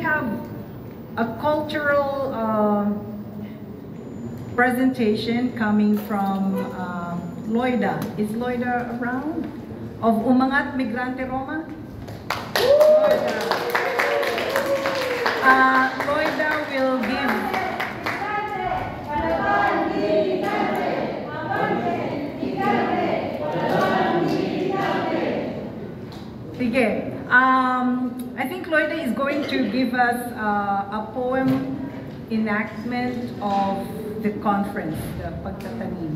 have a cultural presentation coming from Loida. Is Loida around? Of Umangat Migrante Roma? Loida will give... Sige. I think Loida is going to give us a poem enactment of the conference, the Pagtatanim.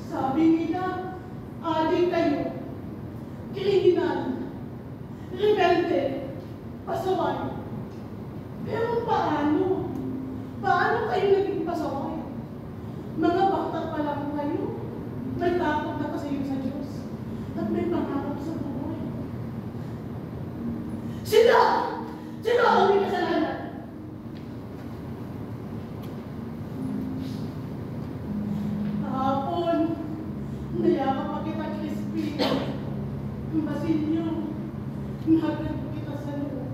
Sabi nila, adik kayo, kriminal, rebelde, pasaway. Pero paano? Paano kayo naging pasaway? Mga bata pa lang kayo, may takot na kasi sa Diyos at may pangarap sa buhay. Sila ang may kasalanan. Kahapon, nayakap pa kita, Crispin. Basilio, nahagad pa kita sa loob.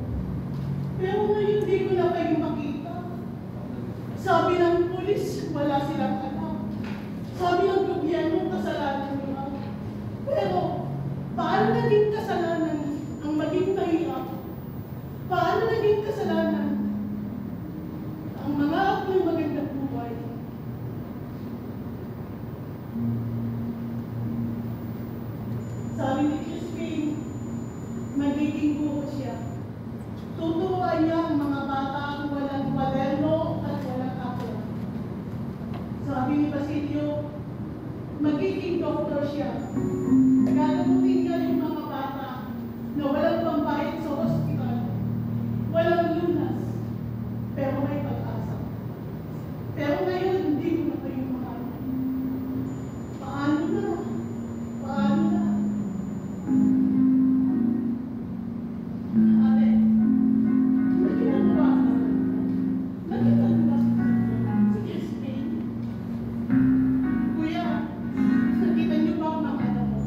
Pero ngayon di ko na kayo makita. Sabi ng pulis, wala silang alam. Sabi ng gobyerno, kasalanan nila. Pero, paano naging kasalanan ang maging mahirap? Paano naging kasalanan ang mga ako'y magandang buhay? Sabi ni Crispin, magiging buo siya. Tuturuan niya ang mga batang walang kwaderno at walang akla. Sabi ni Basilio, magiging doktor siya. Gagamutin niya yung mga bata na walang pambayad sa hospital, walang lunas, pero may pag-asa. Pero ngayon, hindi ko na kayo mahal. Paano na? Paano na? Ate, nakita mo ba? Nakita mo ba si Crispin? Kuya, nakita niyo ba ang mga anak mo?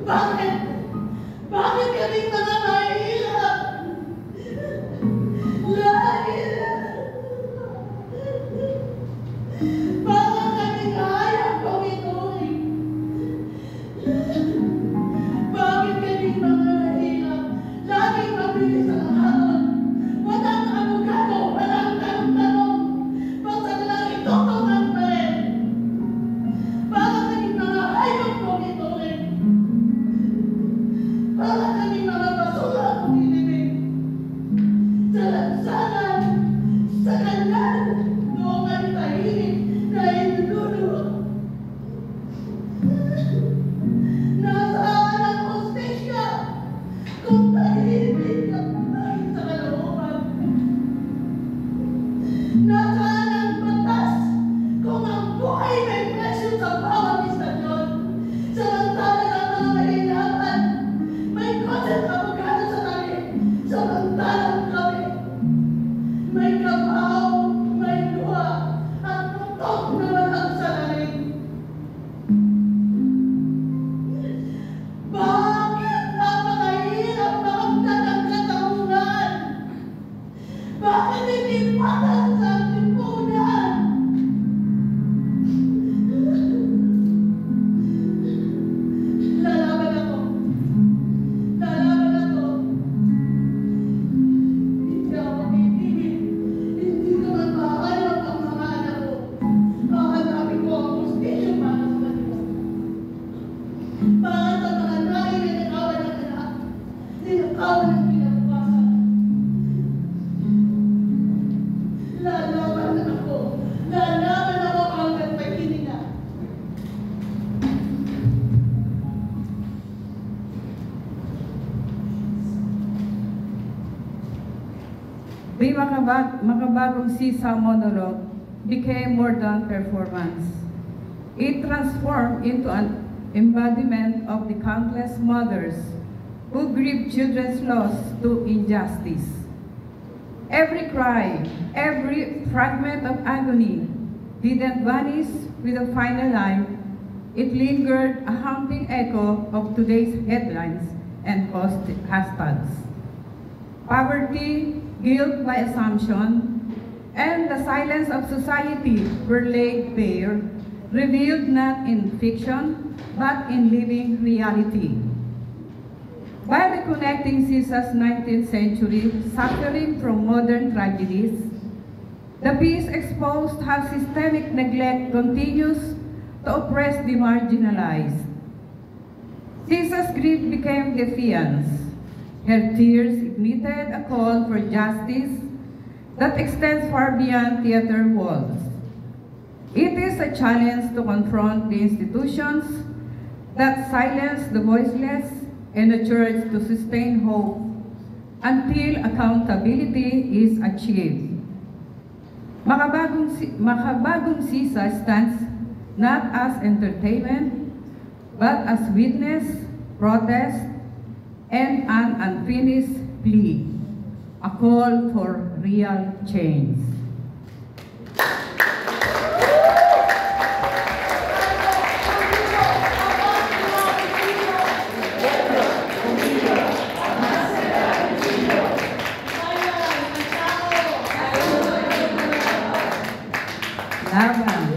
Bakit? Bakit kaming mga mahihirap? Lagi. Bakit kaming ayaw kong ituloy? Bakit kaming mga mahirap? Laging mabilis ang hamon. Walang abogado, walang tanong-tanong. Basta lang itutunan pa rin. Bakit kaming mga hayop kong ituloy? Bakit kaming mga basura kong ilibig? Sa lansanan, sa kanal, noong ay tahimik na inululo. Nasaan ang hostisya kung tahimik at tayo sa kalooban? Nasaan ang batas kung ang buhay may presyo sa bawat istasyon? Samantalang ang mga mahirapan may kotse at abogado sa tabi. Samantalang kami may kabaw, may luha, at putok na walang salarin. Bakit napakahirap makamtan ang katarungan? Bakit hindi patas sa lipunan? Lalaban ako. Lalaban ako. Hindi ako titigil. Hindi ko man mahanap ang mga anak ko. Hahanapin ko ang hustisyo para sa kanila. Para sa mga naing ninakawan ng anak, ninakawan ng kinabukasan. Lalaban ako. Lalaban ako hanggang may hininga. The makabagong Sisa monologue became more than performance. It transformed into an embodiment of the countless mothers who grieve children's loss to injustice. Every cry, every fragment of agony didn't vanish with a final line. It lingered, a haunting echo of today's headlines and hashtags. Poverty, guilt by assumption, and the silence of society were laid bare, revealed not in fiction, but in living reality. By reconnecting Sisa's 19th century suffering from modern tragedies, the piece exposed how systemic neglect continues to oppress the marginalized. Sisa's grief became defiance. Her tears ignited a call for justice that extends far beyond theater walls. It is a challenge to confront the institutions that silence the voiceless and a church to sustain hope until accountability is achieved. Makabagong Sisa stands not as entertainment, but as witness, protest, and an unfinished plea, a call for real change. Laban.